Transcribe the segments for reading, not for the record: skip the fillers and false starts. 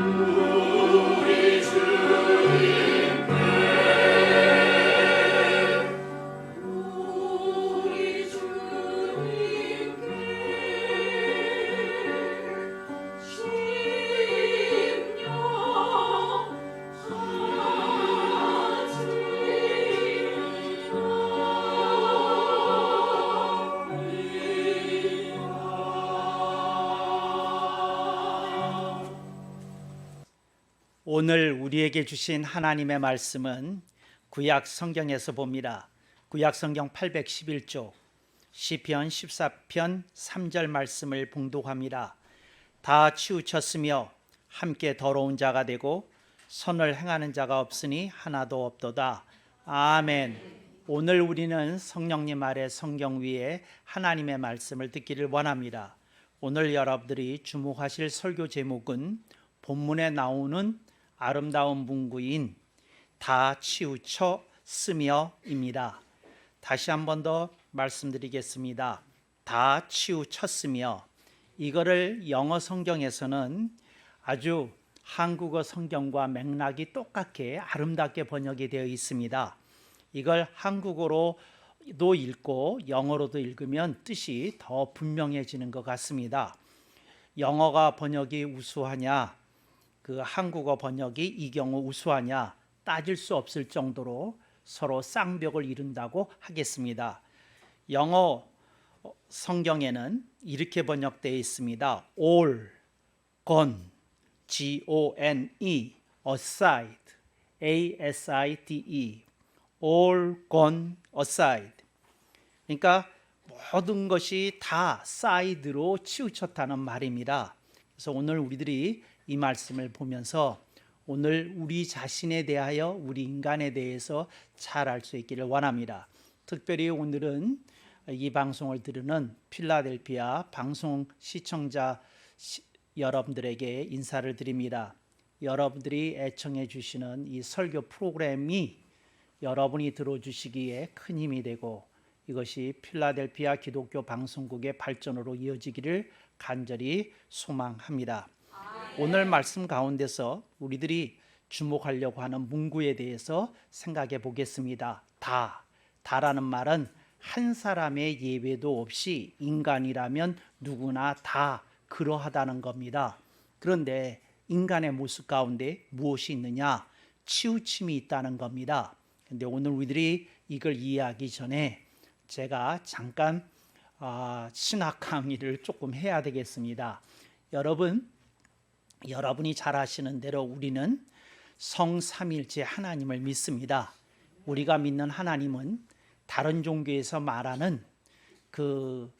우리 주님께 우리 주님께 심령 오늘 우리에게 주신 하나님의 말씀은 구약 성경에서 봅니다. 구약 성경 811쪽 시편 14편 3절 말씀을 봉독합니다. 다 치우쳤으며 함께 더러운 자가 되고 선을 행하는 자가 없으니 하나도 없도다. 아멘. 오늘 우리는 성령님 아래 성경 위에 하나님의 말씀을 듣기를 원합니다. 오늘 여러분들이 주목하실 설교 제목은 본문에 나오는 아름다운 문구인 다 치우쳤으며입니다. 다시 한 번 더 말씀드리겠습니다. 다 치우쳤으며, 이거를 영어 성경에서는 아주 한국어 성경과 맥락이 똑같게 아름답게 번역이 되어 있습니다. 이걸 한국어로도 읽고 영어로도 읽으면 뜻이 더 분명해지는 것 같습니다. 영어가 번역이 우수하냐, 그 한국어 번역이 이 경우 우수하냐 따질 수 없을 정도로 서로 쌍벽을 이룬다고 하겠습니다. 영어 성경에는 이렇게 번역되어 있습니다. All, gone, G-O-N-E, aside, A-S-I-D-E, all gone aside. 그러니까 모든 것이 다 사이드로 치우쳤다는 말입니다. 그래서 오늘 우리들이 이 말씀을 보면서 오늘 우리 자신에 대하여, 우리 인간에 대해서 잘 알 수 있기를 원합니다. 특별히 오늘은 이 방송을 들으는 필라델피아 방송 시청자 여러분들에게 인사를 드립니다. 여러분들이 애청해 주시는 이 설교 프로그램이 여러분이 들어주시기에 큰 힘이 되고 이것이 필라델피아 기독교 방송국의 발전으로 이어지기를 간절히 소망합니다. 오늘 말씀 가운데서 우리들이 주목하려고 하는 문구에 대해서 생각해 보겠습니다. 다라는 말은 한 사람의 예외도 없이 인간이라면 누구나 다 그러하다는 겁니다. 그런데 인간의 모습 가운데 무엇이 있느냐? 치우침이 있다는 겁니다. 그런데 오늘 우리들이 이걸 이해하기 전에 제가 잠깐 신학 강의를 조금 해야 되겠습니다. 여러분이 잘 아시는 대로 우리는 성삼일체 하나님을 믿습니다. 우리가 믿는 하나님은 다른 종교에서 말하는 그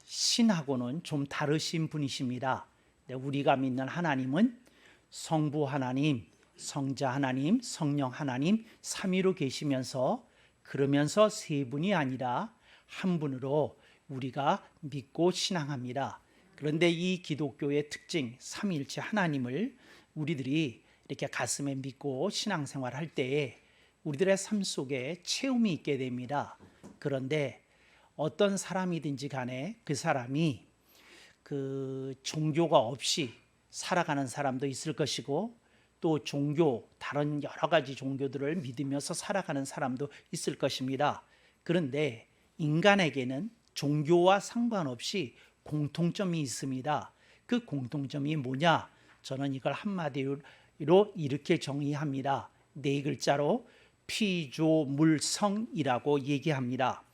신하고는 좀 다르신 분이십니다. 우리가 믿는 하나님은 성부 하나님, 성자 하나님, 성령 하나님 삼위로 계시면서 그러면서 세 분이 아니라 한 분으로 우리가 믿고 신앙합니다. 그런데 이 기독교의 특징 삼위일체 하나님을 우리들이 이렇게 가슴에 믿고 신앙생활 할 때에 우리들의 삶 속에 체험이 있게 됩니다. 그런데 어떤 사람이든지 간에 그 사람이 그 종교가 없이 살아가는 사람도 있을 것이고 또 다른 여러 가지 종교들을 믿으면서 살아가는 사람도 있을 것입니다. 그런데 인간에게는 종교와 상관없이 공통점이 있습니다. 그 공통점이 뭐냐? 저는 이걸 한마디로 이렇게 정의합니다. 네 글자로 피조물성이라고 얘기합니다.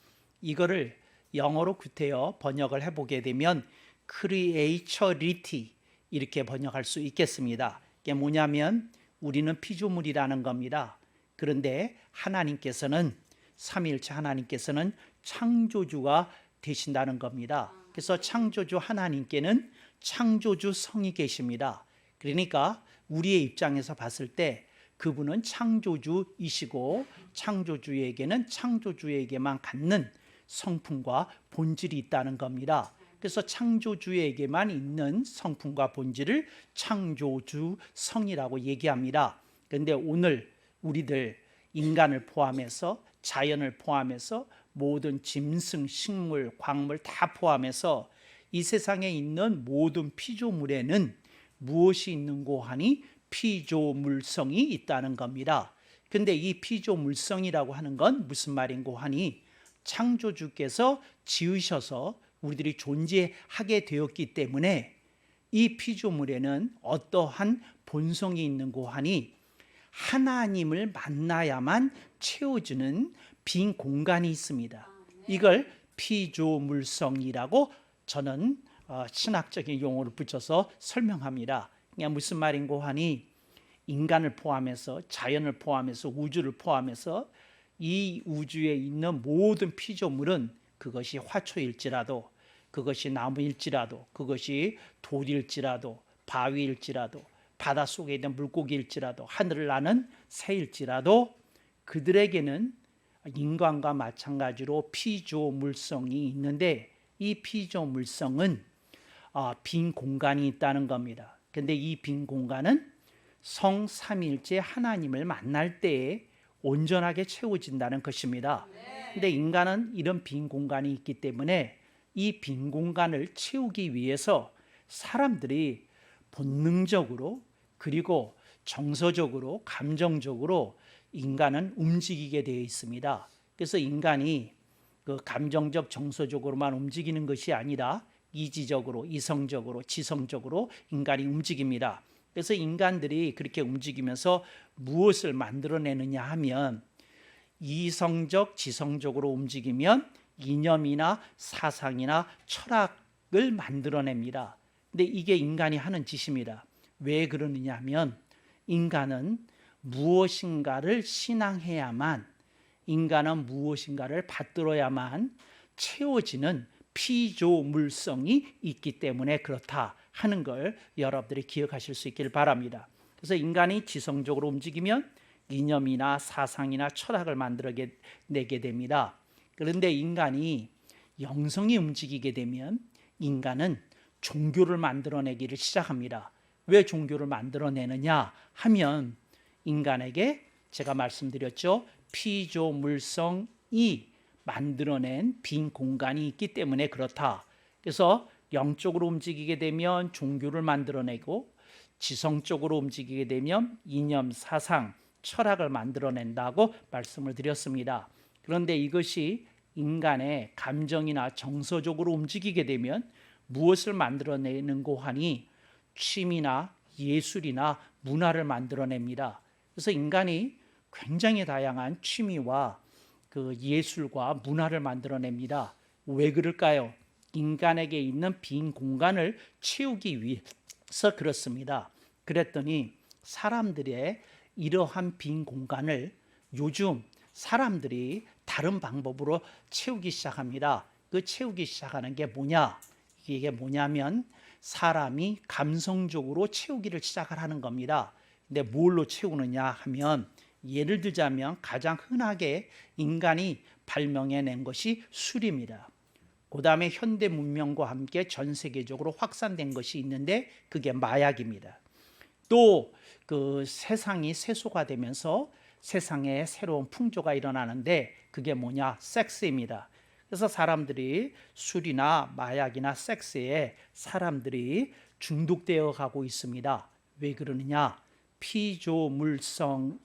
이거를 영어로 구태여 번역을 해보게 되면 creaturity 이렇게 번역할 수 있겠습니다. 이게 뭐냐면 우리는 피조물이라는 겁니다. 그런데 하나님께서는 삼위일체 하나님께서는 창조주가 되신다는 겁니다. 그래서 창조주 하나님께는 창조주 성이 계십니다. 그러니까 우리의 입장에서 봤을 때 그분은 창조주이시고 창조주에게는 창조주에게만 갖는 성품과 본질이 있다는 겁니다. 그래서 창조주에게만 있는 성품과 본질을 창조주 성이라고 얘기합니다. 그런데 오늘 우리들 인간을 포함해서 자연을 포함해서 모든 짐승, 식물, 광물 다 포함해서 이 세상에 있는 모든 피조물에는 무엇이 있는고 하니 피조물성이 있다는 겁니다. 근데 이 피조물성이라고 하는 건 무슨 말인고 하니 창조주께서 지으셔서 우리들이 존재하게 되었기 때문에 이 피조물에는 어떠한 본성이 있는고 하니 하나님을 만나야만 채워주는 빈 공간이 있습니다. 이걸 피조물성이라고 저는 신학적인 용어를 붙여서 설명합니다. 그냥 무슨 말인고 하니 인간을 포함해서 자연을 포함해서 우주를 포함해서 이 우주에 있는 모든 피조물은 그것이 화초일지라도 그것이 나무일지라도 그것이 돌일지라도 바위일지라도 바닷속에 있는 물고기일지라도 하늘을 나는 새일지라도 그들에게는 인간과 마찬가지로 피조물성이 있는데 이 피조물성은 빈 공간이 있다는 겁니다. 근데 이 빈 공간은 성삼일체 하나님을 만날 때에 온전하게 채워진다는 것입니다. 근데 인간은 이런 빈 공간이 있기 때문에 이 빈 공간을 채우기 위해서 사람들이 본능적으로 그리고 정서적으로 감정적으로 인간은 움직이게 되어 있습니다. 그래서 인간이 그 감정적 정서적으로만 움직이는 것이 아니라 이지적으로 이성적으로 지성적으로 인간이 움직입니다. 그래서 인간들이 그렇게 움직이면서 무엇을 만들어내느냐 하면 이성적 지성적으로 움직이면 이념이나 사상이나 철학을 만들어냅니다. 근데 이게 인간이 하는 짓입니다. 왜 그러느냐 하면 인간은 무엇인가를 신앙해야만 인간은 무엇인가를 받들어야만 채워지는 피조물성이 있기 때문에 그렇다 하는 걸 여러분들이 기억하실 수 있기를 바랍니다. 그래서 인간이 지성적으로 움직이면 이념이나 사상이나 철학을 만들어내게 됩니다. 그런데 인간이 영성이 움직이게 되면 인간은 종교를 만들어내기를 시작합니다. 왜 종교를 만들어내느냐 하면 인간에게 제가 말씀드렸죠. 피조물성이 만들어낸 빈 공간이 있기 때문에 그렇다. 그래서 영적으로 움직이게 되면 종교를 만들어내고 지성적으로 움직이게 되면 이념, 사상, 철학을 만들어낸다고 말씀을 드렸습니다. 그런데 이것이 인간의 감정이나 정서적으로 움직이게 되면 무엇을 만들어내는고 하니 취미나 예술이나 문화를 만들어냅니다. 그래서 인간이 굉장히 다양한 취미와 그 예술과 문화를 만들어냅니다. 왜 그럴까요? 인간에게 있는 빈 공간을 채우기 위해서 그렇습니다. 그랬더니 사람들의 이러한 빈 공간을 요즘 사람들이 다른 방법으로 채우기 시작합니다. 그 채우기 시작하는 게 뭐냐? 이게 뭐냐면 사람이 감성적으로 채우기를 시작하는 겁니다. 근데 뭘로 채우느냐 하면 예를 들자면 가장 흔하게 인간이 발명해낸 것이 술입니다. 그 다음에 현대 문명과 함께 전 세계적으로 확산된 것이 있는데 그게 마약입니다. 또 그 세상이 세속화되면서 세상에 새로운 풍조가 일어나는데 그게 뭐냐? 섹스입니다. 그래서 사람들이 술이나 마약이나 섹스에 사람들이 중독되어 가고 있습니다. 왜 그러느냐? 피조물성이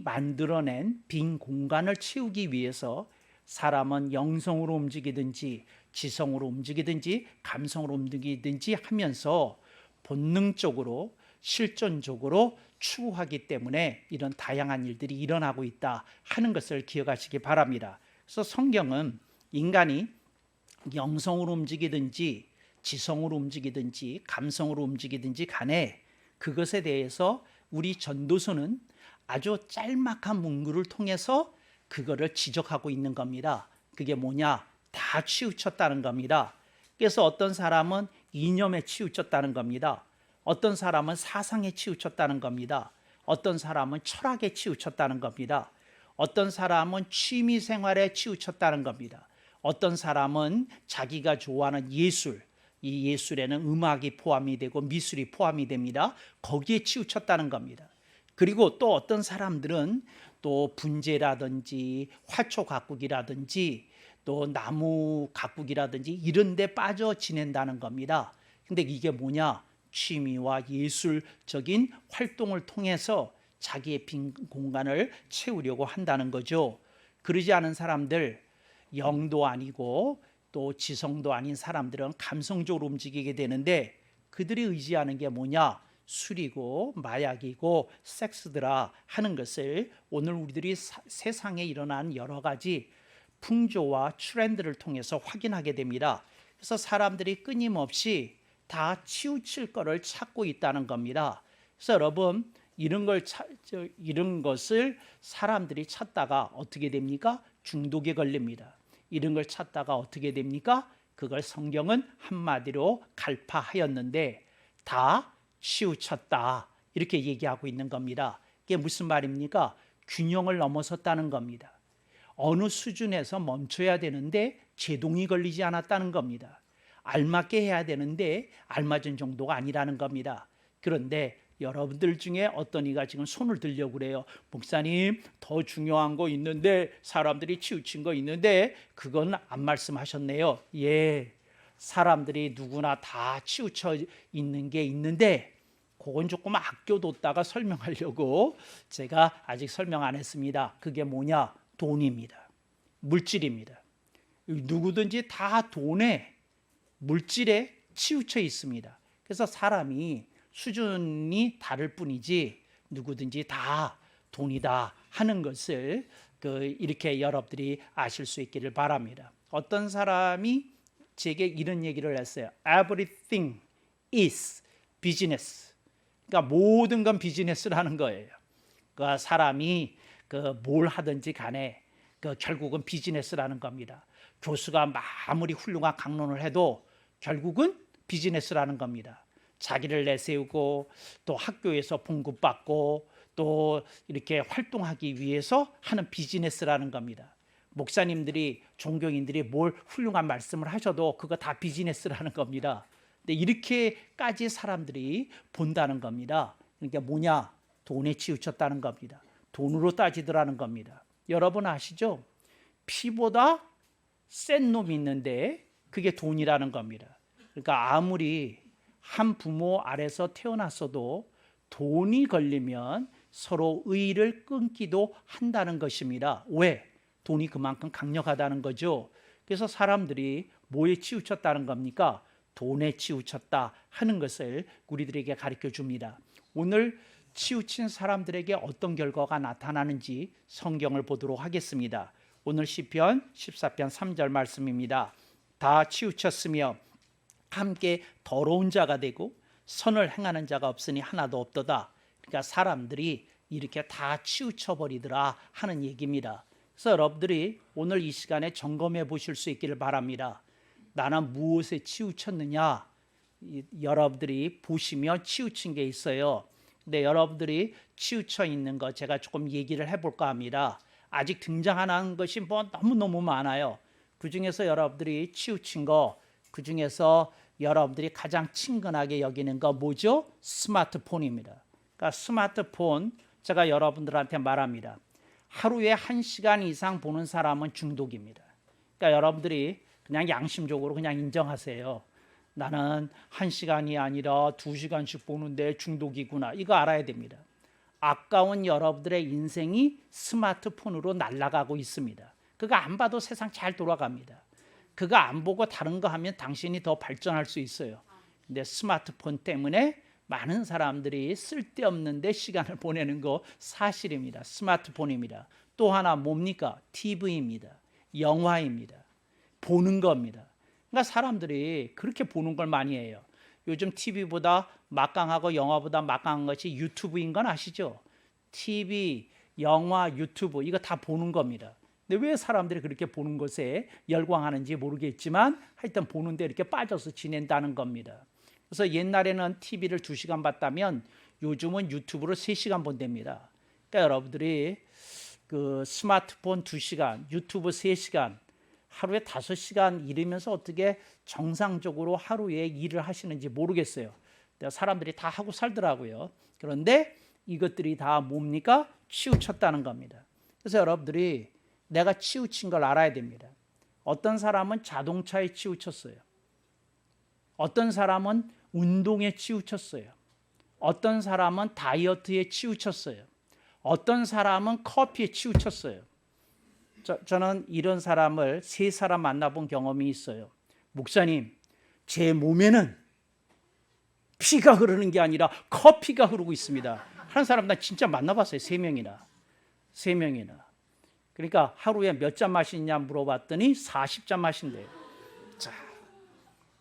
만들어낸 빈 공간을 채우기 위해서 사람은 영성으로 움직이든지 지성으로 움직이든지 감성으로 움직이든지 하면서 본능적으로 실존적으로 추구하기 때문에 이런 다양한 일들이 일어나고 있다 하는 것을 기억하시기 바랍니다. 그래서 성경은 인간이 영성으로 움직이든지 지성으로 움직이든지 감성으로 움직이든지 간에 그것에 대해서 우리 전도서는 아주 짤막한 문구를 통해서 그거를 지적하고 있는 겁니다. 그게 뭐냐? 다 치우쳤다는 겁니다. 그래서 어떤 사람은 이념에 치우쳤다는 겁니다. 어떤 사람은 사상에 치우쳤다는 겁니다. 어떤 사람은 철학에 치우쳤다는 겁니다. 어떤 사람은 취미 생활에 치우쳤다는 겁니다. 어떤 사람은 자기가 좋아하는 예술, 이 예술에는 음악이 포함이 되고 미술이 포함이 됩니다. 거기에 치우쳤다는 겁니다. 그리고 또 어떤 사람들은 또 분재라든지 화초 가꾸기라든지 또 나무 가꾸기라든지 이런 데 빠져 지낸다는 겁니다. 근데 이게 뭐냐? 취미와 예술적인 활동을 통해서 자기의 빈 공간을 채우려고 한다는 거죠. 그러지 않은 사람들, 영도 아니고 또 지성도 아닌 사람들은 감성적으로 움직이게 되는데 그들이 의지하는 게 뭐냐? 술이고 마약이고 섹스더라 하는 것을 오늘 우리들이 세상에 일어난 여러 가지 풍조와 트렌드를 통해서 확인하게 됩니다. 그래서 사람들이 끊임없이 다 치우칠 거를 찾고 있다는 겁니다. 그래서 여러분 이런 것을 사람들이 찾다가 어떻게 됩니까? 중독에 걸립니다. 이런 걸 찾다가 어떻게 됩니까? 그걸 성경은 한마디로 갈파하였는데 다 치우쳤다 이렇게 얘기하고 있는 겁니다. 이게 무슨 말입니까? 균형을 넘어섰다는 겁니다. 어느 수준에서 멈춰야 되는데 제동이 걸리지 않았다는 겁니다. 알맞게 해야 되는데 알맞은 정도가 아니라는 겁니다. 그런데 여러분들 중에 어떤 이가 지금 손을 들려고 그래요. 목사님 더 중요한 거 있는데 사람들이 치우친 거 있는데 그건 안 말씀하셨네요. 예, 사람들이 누구나 다 치우쳐 있는 게 있는데 그건 조금 아껴뒀다가 설명하려고 제가 아직 설명 안 했습니다. 그게 뭐냐? 돈입니다. 물질입니다. 누구든지 다 돈에 물질에 치우쳐 있습니다. 그래서 사람이 수준이 다를 뿐이지 누구든지 다 돈이다 하는 것을 이렇게 여러분들이 아실 수 있기를 바랍니다. 어떤 사람이 제게 이런 얘기를 했어요. Everything is business. 그러니까 모든 건 비즈니스라는 거예요. 그러니까 사람이 뭘 하든지 간에 결국은 비즈니스라는 겁니다. 교수가 아무리 훌륭한 강론을 해도 결국은 비즈니스라는 겁니다. 자기를 내세우고 또 학교에서 봉급받고 또 이렇게 활동하기 위해서 하는 비즈니스라는 겁니다. 목사님들이 종교인들이 뭘 훌륭한 말씀을 하셔도 그거 다 비즈니스라는 겁니다. 근데 이렇게까지 사람들이 본다는 겁니다. 그러니까 뭐냐? 돈에 치우쳤다는 겁니다. 돈으로 따지더라는 겁니다. 여러분 아시죠? 피보다 센 놈이 있는데 그게 돈이라는 겁니다. 그러니까 아무리 한 부모 아래서 태어났어도 돈이 걸리면 서로 의를 끊기도 한다는 것입니다. 왜? 돈이 그만큼 강력하다는 거죠. 그래서 사람들이 뭐에 치우쳤다는 겁니까? 돈에 치우쳤다 하는 것을 우리들에게 가르쳐 줍니다. 오늘 치우친 사람들에게 어떤 결과가 나타나는지 성경을 보도록 하겠습니다. 오늘 시편 14편 3절 말씀입니다. 다 치우쳤으며 함께 더러운 자가 되고 선을 행하는 자가 없으니 하나도 없도다. 그러니까 사람들이 이렇게 다 치우쳐버리더라 하는 얘기입니다. 그래서 여러분들이 오늘 이 시간에 점검해 보실 수 있기를 바랍니다. 나는 무엇에 치우쳤느냐? 여러분들이 보시면 치우친 게 있어요. 근데 여러분들이 치우쳐 있는 거 제가 조금 얘기를 해볼까 합니다. 아직 등장하는 것이 너무너무 많아요. 그중에서 여러분들이 치우친 거, 그중에서 여러분들이 가장 친근하게 여기는 거 뭐죠? 스마트폰입니다. 그러니까 스마트폰 제가 여러분들한테 말합니다. 하루에 1시간 이상 보는 사람은 중독입니다. 그러니까 여러분들이 그냥 양심적으로 그냥 인정하세요. 나는 1시간이 아니라 2시간씩 보는데 중독이구나. 이거 알아야 됩니다. 아까운 여러분들의 인생이 스마트폰으로 날아가고 있습니다. 그거 안 봐도 세상 잘 돌아갑니다. 그거 안 보고 다른 거 하면 당신이 더 발전할 수 있어요. 근데 스마트폰 때문에 많은 사람들이 쓸데없는데 시간을 보내는 거 사실입니다. 스마트폰입니다. 또 하나 뭡니까? TV입니다. 영화입니다. 보는 겁니다. 그러니까 사람들이 그렇게 보는 걸 많이 해요. 요즘 TV보다 막강하고 영화보다 막강한 것이 유튜브인 건 아시죠? TV, 영화, 유튜브 이거 다 보는 겁니다. 근데 왜 사람들이 그렇게 보는 것에 열광하는지 모르겠지만 하여튼 보는데 이렇게 빠져서 지낸다는 겁니다. 그래서 옛날에는 TV를 2시간 봤다면 요즘은 유튜브를 3시간 본답니다. 그러니까 여러분들이 스마트폰 2시간, 유튜브 3시간, 하루에 5시간 일하면서 어떻게 정상적으로 하루에 일을 하시는지 모르겠어요. 사람들이 다 하고 살더라고요. 그런데 이것들이 다 뭡니까? 치우쳤다는 겁니다. 그래서 여러분들이 내가 치우친 걸 알아야 됩니다. 어떤 사람은 자동차에 치우쳤어요. 어떤 사람은 운동에 치우쳤어요. 어떤 사람은 다이어트에 치우쳤어요. 어떤 사람은 커피에 치우쳤어요. 저는 이런 사람을 3사람 만나본 경험이 있어요. 목사님, 제 몸에는 피가 흐르는 게 아니라 커피가 흐르고 있습니다. 하는 사람 나 진짜 만나봤어요. 3명이나. 그러니까 하루에 몇 잔 마시냐 물어봤더니 40잔 마신대요. 자,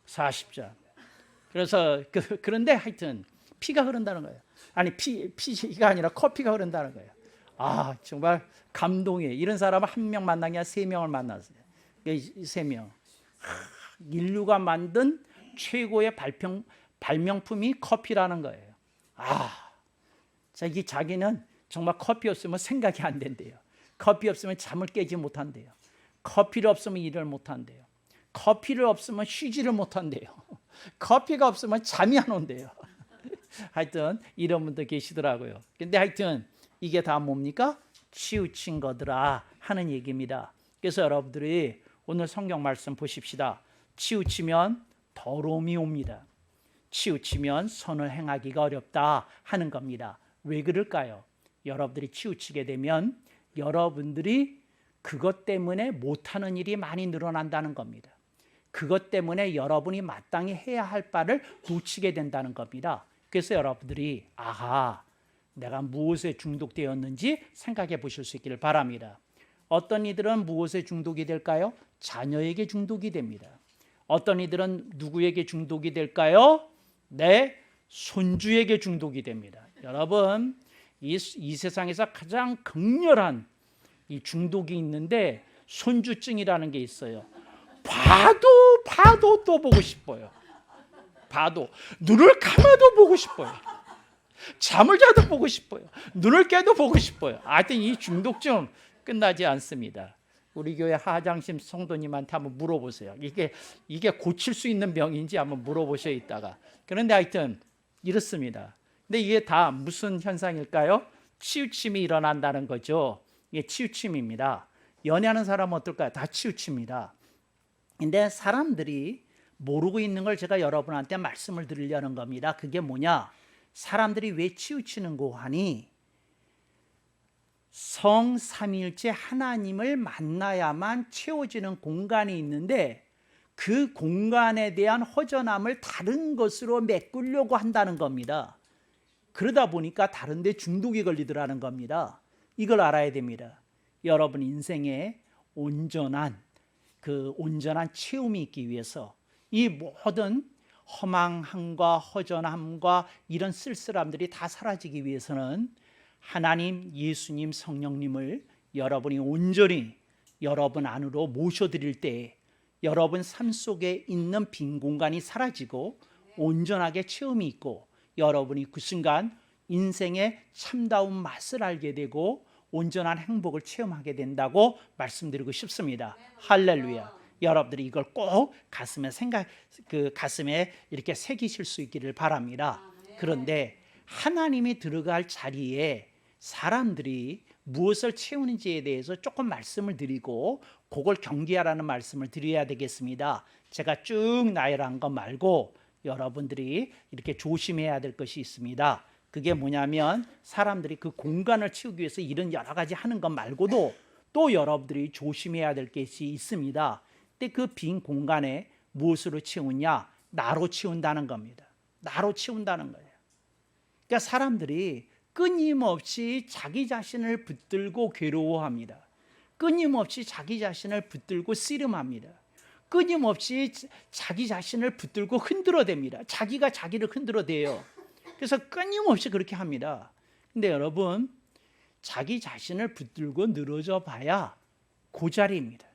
40잔. 그래서 그런데 하여튼 피가 흐른다는 거예요. 아니 피가 아니라 커피가 흐른다는 거예요. 아, 정말 감동이에요. 이런 사람을 1명 만난 게 아니라 3명을 만났어요. 3명. 인류가 만든 최고의 발명품이 커피라는 거예요. 자기는 정말 커피 없으면 생각이 안 된대요. 커피 없으면 잠을 깨지 못한대요. 커피를 없으면 일을 못한대요. 커피를 없으면 쉬지를 못한대요. 커피가 없으면 잠이 안 온대요. 하여튼 이런 분도 계시더라고요. 근데 하여튼 이게 다 뭡니까? 치우친 거더라 하는 얘기입니다. 그래서 여러분들이 오늘 성경 말씀 보십시다. 치우치면 더러움이 옵니다. 치우치면 선을 행하기가 어렵다 하는 겁니다. 왜 그럴까요? 여러분들이 치우치게 되면 여러분들이 그것 때문에 못하는 일이 많이 늘어난다는 겁니다. 그것 때문에 여러분이 마땅히 해야 할 바를 놓치게 된다는 겁니다. 그래서 여러분들이 내가 무엇에 중독되었는지 생각해 보실 수 있기를 바랍니다. 어떤 이들은 무엇에 중독이 될까요? 자녀에게 중독이 됩니다. 어떤 이들은 누구에게 중독이 될까요? 내 손주에게 중독이 됩니다. 여러분, 이 세상에서 가장 극렬한 이 중독이 있는데 손주증이라는 게 있어요. 봐도 또 보고 싶어요. 봐도 눈을 감아도 보고 싶어요. 잠을 자도 보고 싶어요. 눈을 깨도 보고 싶어요. 하여튼 이 중독증 끝나지 않습니다. 우리 교회 하장심 성도님한테 한번 물어보세요. 이게 고칠 수 있는 병인지 한번 물어보셔 있다가. 그런데 하여튼 이렇습니다. 근데 이게 다 무슨 현상일까요? 치우침이 일어난다는 거죠. 이게 치우침입니다. 연애하는 사람은 어떨까요? 다 치우칩니다. 근데 사람들이 모르고 있는 걸 제가 여러분한테 말씀을 드리려는 겁니다. 그게 뭐냐? 사람들이 왜 치우치는고 하니 성삼위일체 하나님을 만나야만 채워지는 공간이 있는데 그 공간에 대한 허전함을 다른 것으로 메꾸려고 한다는 겁니다. 그러다 보니까 다른 데 중독이 걸리더라는 겁니다. 이걸 알아야 됩니다. 여러분 인생에 온전한 체험이 있기 위해서 이 모든 허망함과 허전함과 이런 쓸쓸함들이 다 사라지기 위해서는 하나님, 예수님, 성령님을 여러분이 온전히 여러분 안으로 모셔드릴 때 여러분 삶 속에 있는 빈 공간이 사라지고 온전하게 체험이 있고 여러분이 그 순간 인생의 참다운 맛을 알게 되고 온전한 행복을 체험하게 된다고 말씀드리고 싶습니다. 할렐루야. 여러분들이 이걸 꼭 가슴에 이렇게 새기실 수 있기를 바랍니다. 그런데 하나님이 들어갈 자리에 사람들이 무엇을 채우는지에 대해서 조금 말씀을 드리고 그걸 경계하라는 말씀을 드려야 되겠습니다. 제가 쭉 나열한 것 말고 여러분들이 이렇게 조심해야 될 것이 있습니다. 그게 뭐냐면 사람들이 그 공간을 채우기 위해서 이런 여러 가지 하는 것 말고도 또 여러분들이 조심해야 될 것이 있습니다. 근데 그 빈 공간에 무엇으로 채우냐? 나로 채운다는 겁니다. 나로 채운다는 거예요. 그러니까 사람들이 끊임없이 자기 자신을 붙들고 괴로워합니다. 끊임없이 자기 자신을 붙들고 씨름합니다. 끊임없이 자기 자신을 붙들고 흔들어댑니다. 자기가 자기를 흔들어대요. 그래서 끊임없이 그렇게 합니다. 근데 여러분, 자기 자신을 붙들고 늘어져 봐야 그 자리입니다.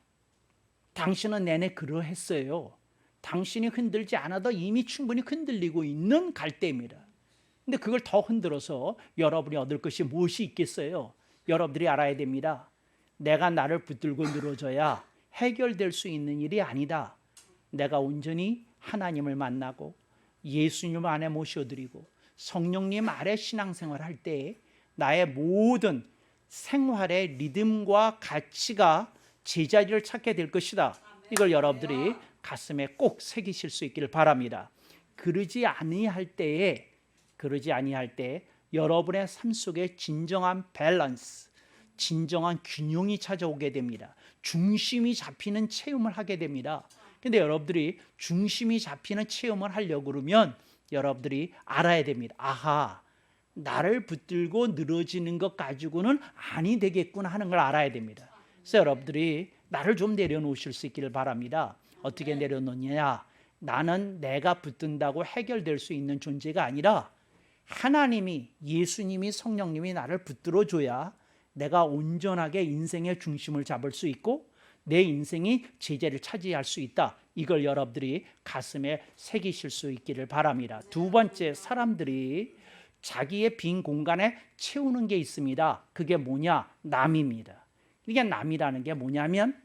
당신은 내내 그러했어요. 당신이 흔들지 않아도 이미 충분히 흔들리고 있는 갈대입니다. 근데 그걸 더 흔들어서 여러분이 얻을 것이 무엇이 있겠어요? 여러분들이 알아야 됩니다. 내가 나를 붙들고 늘어져야 해결될 수 있는 일이 아니다. 내가 온전히 하나님을 만나고 예수님 안에 모셔드리고 성령님 아래 신앙생활 할 때 나의 모든 생활의 리듬과 가치가 제자리를 찾게 될 것이다. 이걸 여러분들이 가슴에 꼭 새기실 수 있기를 바랍니다. 그러지 아니할 때에 여러분의 삶 속에 진정한 밸런스, 진정한 균형이 찾아오게 됩니다. 중심이 잡히는 체험을 하게 됩니다. 근데 여러분들이 중심이 잡히는 체험을 하려고 그러면 여러분들이 알아야 됩니다. 아하, 나를 붙들고 늘어지는 것 가지고는 아니 되겠구나 하는 걸 알아야 됩니다. 그래서 여러분들이 나를 좀 내려놓으실 수 있기를 바랍니다. 어떻게 내려놓느냐? 나는 내가 붙든다고 해결될 수 있는 존재가 아니라 하나님이, 예수님이, 성령님이 나를 붙들어줘야 내가 온전하게 인생의 중심을 잡을 수 있고 내 인생이 제재를 차지할 수 있다. 이걸 여러분들이 가슴에 새기실 수 있기를 바랍니다. 두 번째, 사람들이 자기의 빈 공간에 채우는 게 있습니다. 그게 뭐냐? 남입니다. 이게 남이라는 게 뭐냐면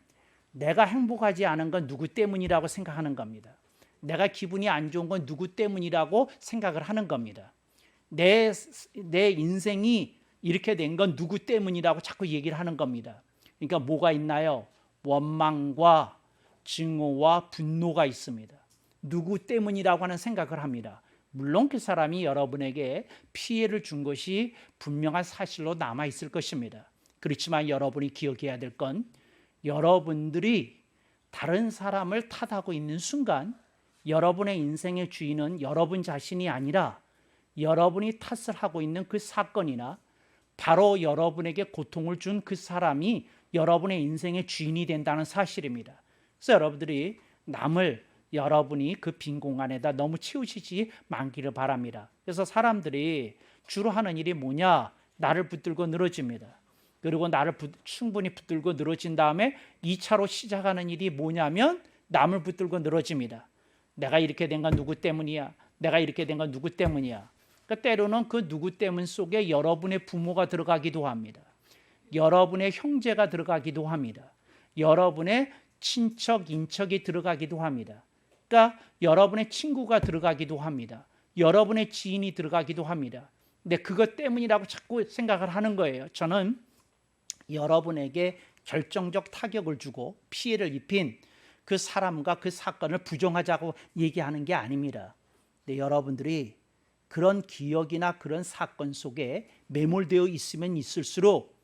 내가 행복하지 않은 건 누구 때문이라고 생각하는 겁니다. 내가 기분이 안 좋은 건 누구 때문이라고 생각을 하는 겁니다. 내 인생이 이렇게 된 건 누구 때문이라고 자꾸 얘기를 하는 겁니다. 그러니까 뭐가 있나요? 원망과 증오와 분노가 있습니다. 누구 때문이라고 하는 생각을 합니다. 물론 그 사람이 여러분에게 피해를 준 것이 분명한 사실로 남아 있을 것입니다. 그렇지만 여러분이 기억해야 될 건 여러분들이 다른 사람을 탓하고 있는 순간 여러분의 인생의 주인은 여러분 자신이 아니라 여러분이 탓을 하고 있는 그 사건이나 바로 여러분에게 고통을 준 그 사람이 여러분의 인생의 주인이 된다는 사실입니다. 그래서 여러분들이 남을 여러분이 그 빈 공간에다 너무 채우시지 말기를 바랍니다. 그래서 사람들이 주로 하는 일이 뭐냐? 나를 붙들고 늘어집니다. 그리고 나를 충분히 붙들고 늘어진 다음에 2차로 시작하는 일이 뭐냐면 남을 붙들고 늘어집니다. 내가 이렇게 된 건 누구 때문이야? 내가 이렇게 된 건 누구 때문이야? 그러니까 때로는 그 누구 때문 속에 여러분의 부모가 들어가기도 합니다. 여러분의 형제가 들어가기도 합니다. 여러분의 친척, 인척이 들어가기도 합니다. 그러니까 여러분의 친구가 들어가기도 합니다. 여러분의 지인이 들어가기도 합니다. 근데 그것 때문이라고 자꾸 생각을 하는 거예요. 저는 여러분에게 결정적 타격을 주고 피해를 입힌 그 사람과 그 사건을 부정하자고 얘기하는 게 아닙니다. 근데 여러분들이 그런 기억이나 그런 사건 속에 매몰되어 있으면 있을수록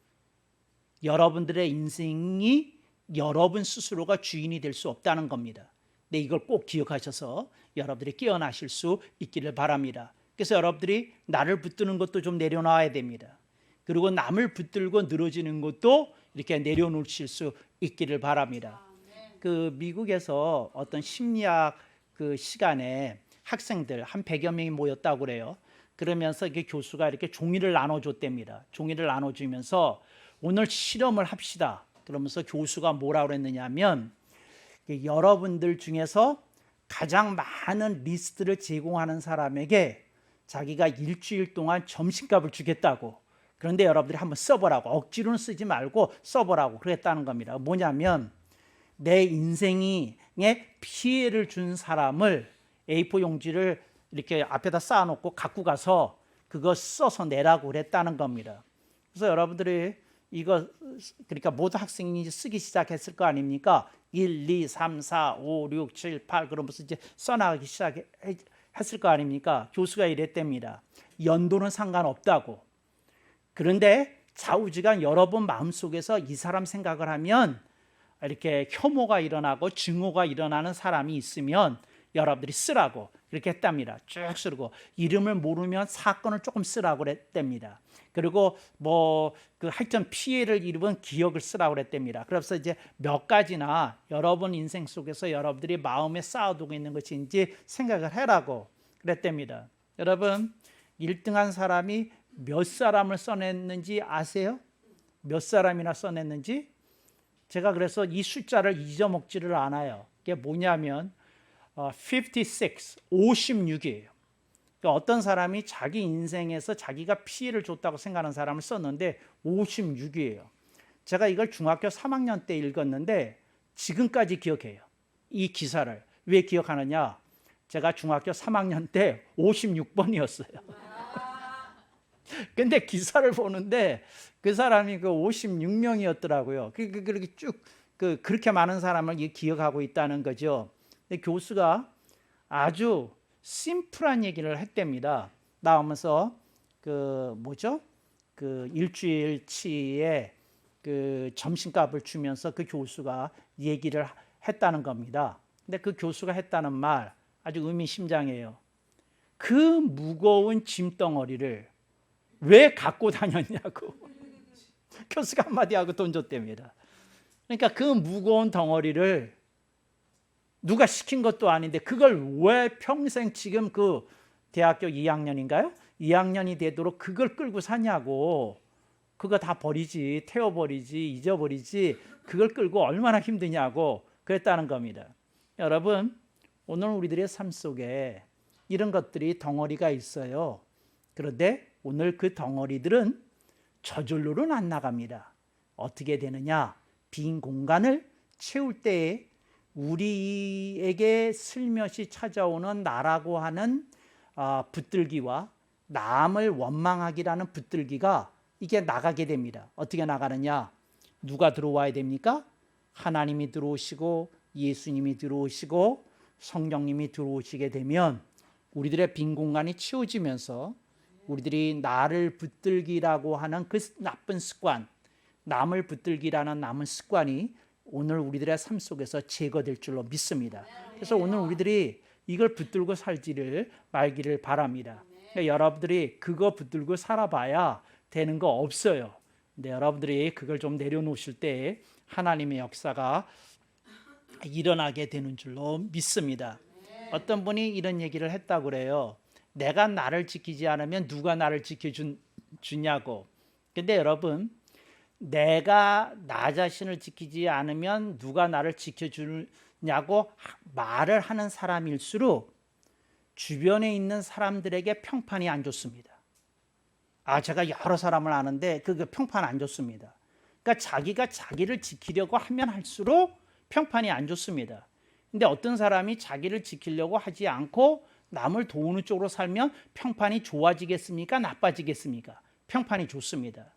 여러분들의 인생이 여러분 스스로가 주인이 될 수 없다는 겁니다. 근데 이걸 꼭 기억하셔서 여러분들이 깨어나실 수 있기를 바랍니다. 그래서 여러분들이 나를 붙드는 것도 좀 내려놔야 됩니다. 그리고 남을 붙들고 늘어지는 것도 이렇게 내려놓으실 수 있기를 바랍니다. 그 미국에서 어떤 심리학 그 시간에 학생들 한 100여 명이 모였다고 그래요. 그러면서 이게 교수가 이렇게 종이를 나눠줬답니다. 종이를 나눠주면서 오늘 실험을 합시다. 그러면서 교수가 뭐라고 그랬느냐면 여러분들 중에서 가장 많은 리스트를 제공하는 사람에게 자기가 일주일 동안 점심값을 주겠다고. 그런데 여러분들이 한번 써보라고. 억지로는 쓰지 말고 써보라고 그랬다는 겁니다. 뭐냐면 내 인생에 피해를 준 사람을 A4 용지를 이렇게 앞에다 쌓아놓고 갖고 가서 그거 써서 내라고 그랬다는 겁니다. 그래서 여러분들이 이거 그러니까 모든 학생이 쓰기 시작했을 거 아닙니까? 1, 2, 3, 4, 5, 6, 7, 8 그러면서 이제 써나가기 시작했을 거 아닙니까? 교수가 이랬답니다. 연도는 상관없다고. 그런데 좌우지간 여러분 마음속에서 이 사람 생각을 하면 이렇게 혐오가 일어나고 증오가 일어나는 사람이 있으면 여러분들이 쓰라고 그렇게 했답니다. 쭉 쓰고 이름을 모르면 사건을 조금 쓰라고 그랬답니다. 그리고 뭐 그 하여튼 피해를 입은 기억을 쓰라고 그랬답니다. 그래서 이제 몇 가지나 여러분 인생 속에서 여러분들이 마음에 쌓아두고 있는 것인지 생각을 해라고 그랬답니다. 여러분 1등한 사람이 몇 사람을 써냈는지 아세요? 몇 사람이나 써냈는지? 제가 그래서 이 숫자를 잊어먹지를 않아요. 그게 뭐냐면 56이에요. 그러니까 어떤 사람이 자기 인생에서 자기가 피해를 줬다고 생각하는 사람을 썼는데 56이에요. 제가 이걸 중학교 3학년 때 읽었는데 지금까지 기억해요. 이 기사를. 왜 기억하느냐? 제가 중학교 3학년 때 56번이었어요. 근데 기사를 보는데 그 사람이 그 56명이었더라고요. 그렇게 쭉 그렇게 많은 사람을 기억하고 있다는 거죠. 근데 교수가 아주 심플한 얘기를 했답니다. 나오면서 일주일치의 점심값을 주면서 그 교수가 얘기를 했다는 겁니다. 근데 그 교수가 했다는 말 아주 의미심장해요. 그 무거운 짐덩어리를 왜 갖고 다녔냐고 교수가 한마디 하고 돈 줬답니다. 그러니까 그 무거운 덩어리를 누가 시킨 것도 아닌데 그걸 왜 평생 지금 그 대학교 2학년인가요? 2학년이 되도록 그걸 끌고 사냐고. 그거 다 버리지, 태워버리지, 잊어버리지, 그걸 끌고 얼마나 힘드냐고 그랬다는 겁니다. 여러분, 오늘 우리들의 삶 속에 이런 것들이 덩어리가 있어요. 그런데 오늘 그 덩어리들은 저절로는 안 나갑니다. 어떻게 되느냐? 빈 공간을 채울 때에 우리에게 슬며시 찾아오는 나라고 하는 붙들기와 남을 원망하기라는 붙들기가 이게 나가게 됩니다. 어떻게 나가느냐? 누가 들어와야 됩니까? 하나님이 들어오시고 예수님이 들어오시고 성령님이 들어오시게 되면 우리들의 빈 공간이 채워지면서 우리들이 나를 붙들기라고 하는 그 나쁜 습관, 남을 붙들기라는 남은 습관이 오늘 우리들의 삶 속에서 제거될 줄로 믿습니다. 그래서 오늘 우리들이 이걸 붙들고 살지를 말기를 바랍니다. 그러니까 여러분들이 그거 붙들고 살아봐야 되는 거 없어요. 근데 여러분들이 그걸 좀 내려놓으실 때 하나님의 역사가 일어나게 되는 줄로 믿습니다. 어떤 분이 이런 얘기를 했다고 그래요. 내가 나를 지키지 않으면 누가 나를 지켜주냐고. 근데 여러분, 내가 나 자신을 지키지 않으면 누가 나를 지켜주냐고 말을 하는 사람일수록 주변에 있는 사람들에게 평판이 안 좋습니다. 제가 여러 사람을 아는데 그 평판 안 좋습니다. 그러니까 자기가 자기를 지키려고 하면 할수록 평판이 안 좋습니다. 근데 어떤 사람이 자기를 지키려고 하지 않고 남을 도우는 쪽으로 살면 평판이 좋아지겠습니까? 나빠지겠습니까? 평판이 좋습니다.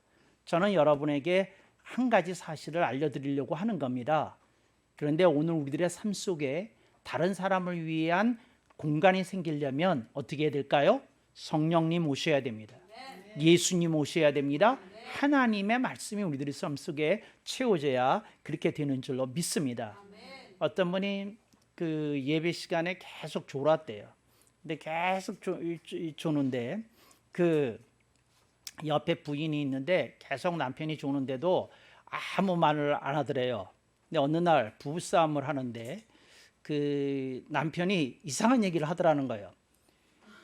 저는 여러분에게 한 가지 사실을 알려드리려고 하는 겁니다. 그런데 오늘 우리들의 삶 속에 다른 사람을 위한 공간이 생기려면 어떻게 해야 될까요? 성령님 오셔야 됩니다. 예수님 오셔야 됩니다. 하나님의 말씀이 우리들의 삶 속에 채워져야 그렇게 되는 줄로 믿습니다. 어떤 분이 그 예배 시간에 계속 졸았대요. 근데 계속 조는데 그 옆에 부인이 있는데 계속 남편이 조는데도 아무 말을 안 하더래요. 근데 어느 날 부부싸움을 하는데 그 남편이 이상한 얘기를 하더라는 거예요.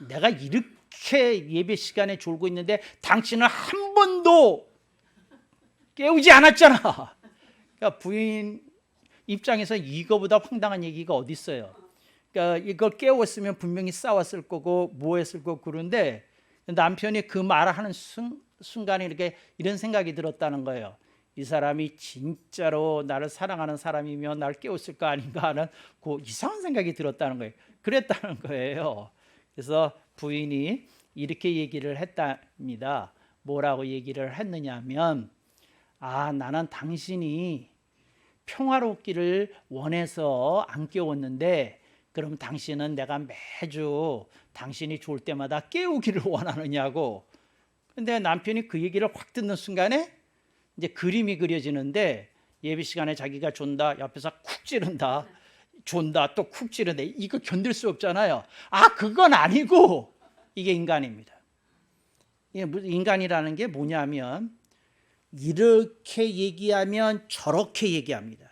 내가 이렇게 예배 시간에 졸고 있는데 당신은 한 번도 깨우지 않았잖아. 그러니까 부인 입장에서 이거보다 황당한 얘기가 어디 있어요. 그러니까 이걸 깨웠으면 분명히 싸웠을 거고 뭐 했을 거고 그런데 남편이 그 말을 하는 순간에 이렇게 이런 생각이 들었다는 거예요. 이 사람이 진짜로 나를 사랑하는 사람이면 나를 깨웠을 거 아닌가 하는 그 이상한 생각이 들었다는 거예요. 그랬다는 거예요. 그래서 부인이 이렇게 얘기를 했답니다. 뭐라고 얘기를 했느냐면 나는 당신이 평화롭기를 원해서 안 깨웠는데 그럼 당신은 내가 매주 당신이 좋을 때마다 깨우기를 원하느냐고. 근데 남편이 그 얘기를 확 듣는 순간에 이제 그림이 그려지는데 예배 시간에 자기가 존다 옆에서 쿡 찌른다 존다 또 쿡 찌른다 이거 견딜 수 없잖아요. 그건 아니고 이게 인간입니다. 인간이라는 게 뭐냐면 이렇게 얘기하면 저렇게 얘기합니다.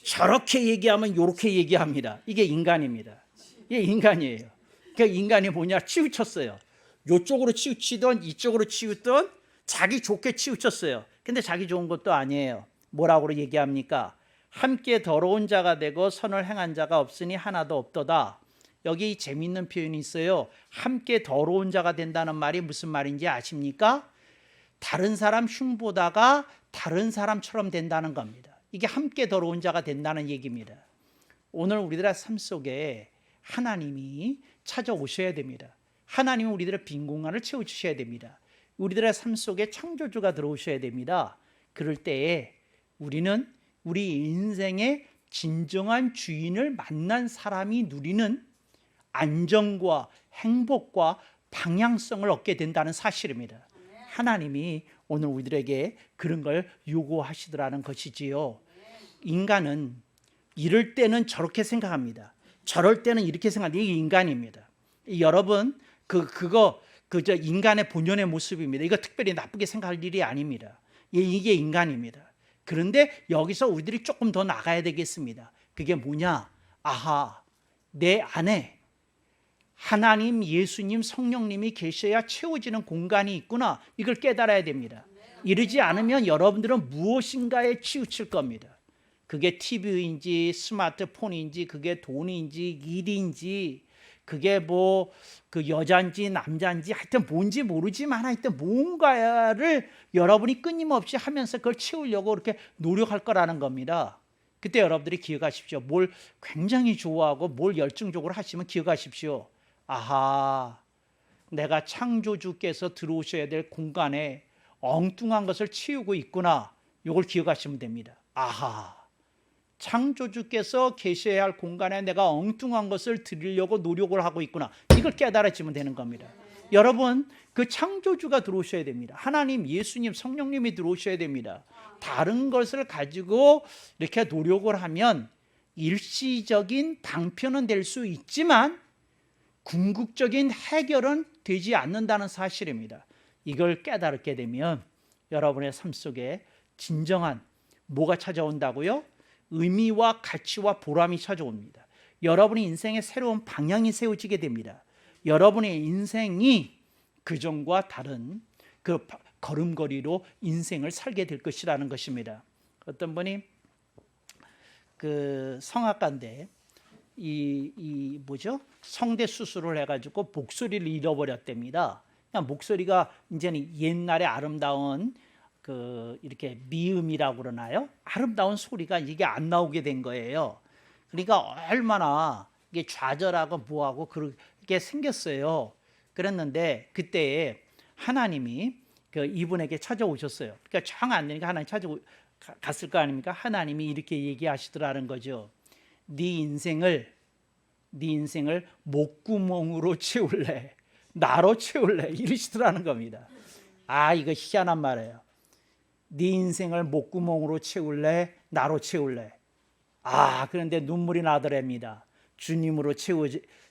저렇게 얘기하면 이렇게 얘기합니다. 이게 인간입니다. 이게 인간이에요. 그 인간이 뭐냐 치우쳤어요. 이쪽으로 치우치던 이쪽으로 치우던 자기 좋게 치우쳤어요. 근데 자기 좋은 것도 아니에요. 뭐라고 얘기합니까? 함께 더러운 자가 되고 선을 행한 자가 없으니 하나도 없도다. 여기 재미있는 표현이 있어요. 함께 더러운 자가 된다는 말이 무슨 말인지 아십니까? 다른 사람 흉보다가 다른 사람처럼 된다는 겁니다. 이게 함께 더러운 자가 된다는 얘기입니다. 오늘 우리들의 삶 속에 하나님이 찾아오셔야 됩니다. 하나님이 우리들의 빈 공간을 채워주셔야 됩니다. 우리들의 삶 속에 창조주가 들어오셔야 됩니다. 그럴 때에 우리는 우리 인생의 진정한 주인을 만난 사람이 누리는 안정과 행복과 방향성을 얻게 된다는 사실입니다. 하나님이 오늘 우리들에게 그런 걸 요구하시더라는 것이지요. 인간은 이럴 때는 저렇게 생각합니다. 저럴 때는 이렇게 생각합니다. 이게 인간입니다. 여러분 그저 인간의 본연의 모습입니다. 이거 특별히 나쁘게 생각할 일이 아닙니다. 이게 인간입니다. 그런데 여기서 우리들이 조금 더 나가야 되겠습니다. 그게 뭐냐? 아하, 내 안에 하나님, 예수님, 성령님이 계셔야 채워지는 공간이 있구나. 이걸 깨달아야 됩니다. 이러지 않으면 여러분들은 무엇인가에 치우칠 겁니다. 그게 TV인지 스마트폰인지 그게 돈인지 일인지 그게 뭐 그 여잔지 남잔지 하여튼 뭔지 모르지만 하여튼 뭔가를 여러분이 끊임없이 하면서 그걸 채우려고 그렇게 노력할 거라는 겁니다. 그때 여러분들이 기억하십시오. 뭘 굉장히 좋아하고 뭘 열정적으로 하시면 기억하십시오. 아하, 내가 창조주께서 들어오셔야 될 공간에 엉뚱한 것을 채우고 있구나. 이걸 기억하시면 됩니다. 아하, 창조주께서 계셔야 할 공간에 내가 엉뚱한 것을 드리려고 노력을 하고 있구나. 이걸 깨달아지면 되는 겁니다. 여러분, 그 창조주가 들어오셔야 됩니다. 하나님, 예수님, 성령님이 들어오셔야 됩니다. 다른 것을 가지고 이렇게 노력을 하면 일시적인 방편은 될 수 있지만 궁극적인 해결은 되지 않는다는 사실입니다. 이걸 깨달게 되면 여러분의 삶 속에 진정한 뭐가 찾아온다고요? 의미와 가치와 보람이 찾아옵니다. 여러분의 인생에 새로운 방향이 세워지게 됩니다. 여러분의 인생이 그전과 다른 그 걸음걸이로 인생을 살게 될 것이라는 것입니다. 어떤 분이 그 성악가인데 이 뭐죠? 성대 수술을 해가지고 목소리를 잃어버렸답니다. 그냥 목소리가 이제는 옛날에 아름다운 그 이렇게 미음이라고 그러나요? 아름다운 소리가 이게 안 나오게 된 거예요. 그러니까 얼마나 이게 좌절하고 뭐하고 그렇게 생겼어요. 그랬는데 그때 하나님이 그 이분에게 찾아오셨어요. 그러니까 정 안 되니까 하나님 찾아갔을 거 아닙니까? 하나님이 이렇게 얘기하시더라는 거죠. 네 인생을 목구멍으로 채울래? 나로 채울래? 이러시더라는 겁니다. 아, 이거 희한한 말이에요. 네 인생을 목구멍으로 채울래? 나로 채울래? 아, 그런데 눈물이 나더랍니다. 주님으로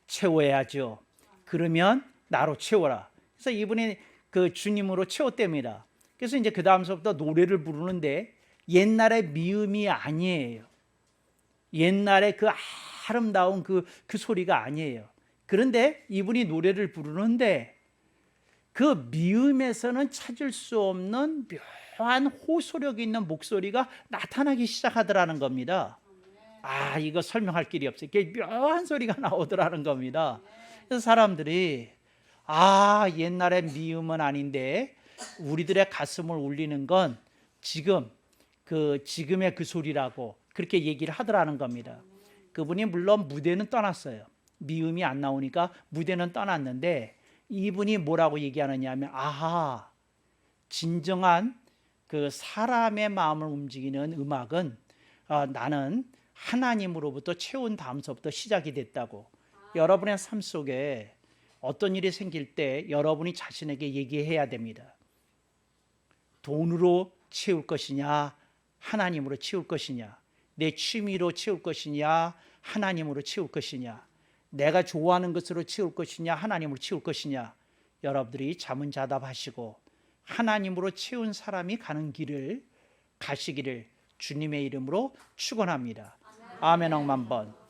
채워야죠. 그러면 나로 채워라. 그래서 이분이 그 주님으로 채웠답니다. 그래서 이제 그 다음서부터 노래를 부르는데 옛날의 미음이 아니에요. 옛날에 그 아름다운 그 소리가 아니에요. 그런데 이분이 노래를 부르는데 그 미음에서는 찾을 수 없는 묘한 호소력 있는 목소리가 나타나기 시작하더라는 겁니다. 아, 이거 설명할 길이 없어요. 이게 묘한 소리가 나오더라는 겁니다. 그래서 사람들이 아, 옛날에 미음은 아닌데 우리들의 가슴을 울리는 건 지금의 그 소리라고 그렇게 얘기를 하더라는 겁니다. 그분이 물론 무대는 떠났어요. 미음이 안 나오니까 무대는 떠났는데 이분이 뭐라고 얘기하느냐 하면 아하, 진정한 그 사람의 마음을 움직이는 음악은 나는 하나님으로부터 채운 다음서부터 시작이 됐다고. 여러분의 삶 속에 어떤 일이 생길 때 여러분이 자신에게 얘기해야 됩니다. 돈으로 채울 것이냐, 하나님으로 채울 것이냐, 내 취미로 채울 것이냐, 하나님으로 채울 것이냐, 내가 좋아하는 것으로 채울 것이냐, 하나님으로 채울 것이냐. 여러분들이 자문자답하시고 하나님으로 채운 사람이 가는 길을 가시기를 주님의 이름으로 축원합니다. 아멘. 억만 번.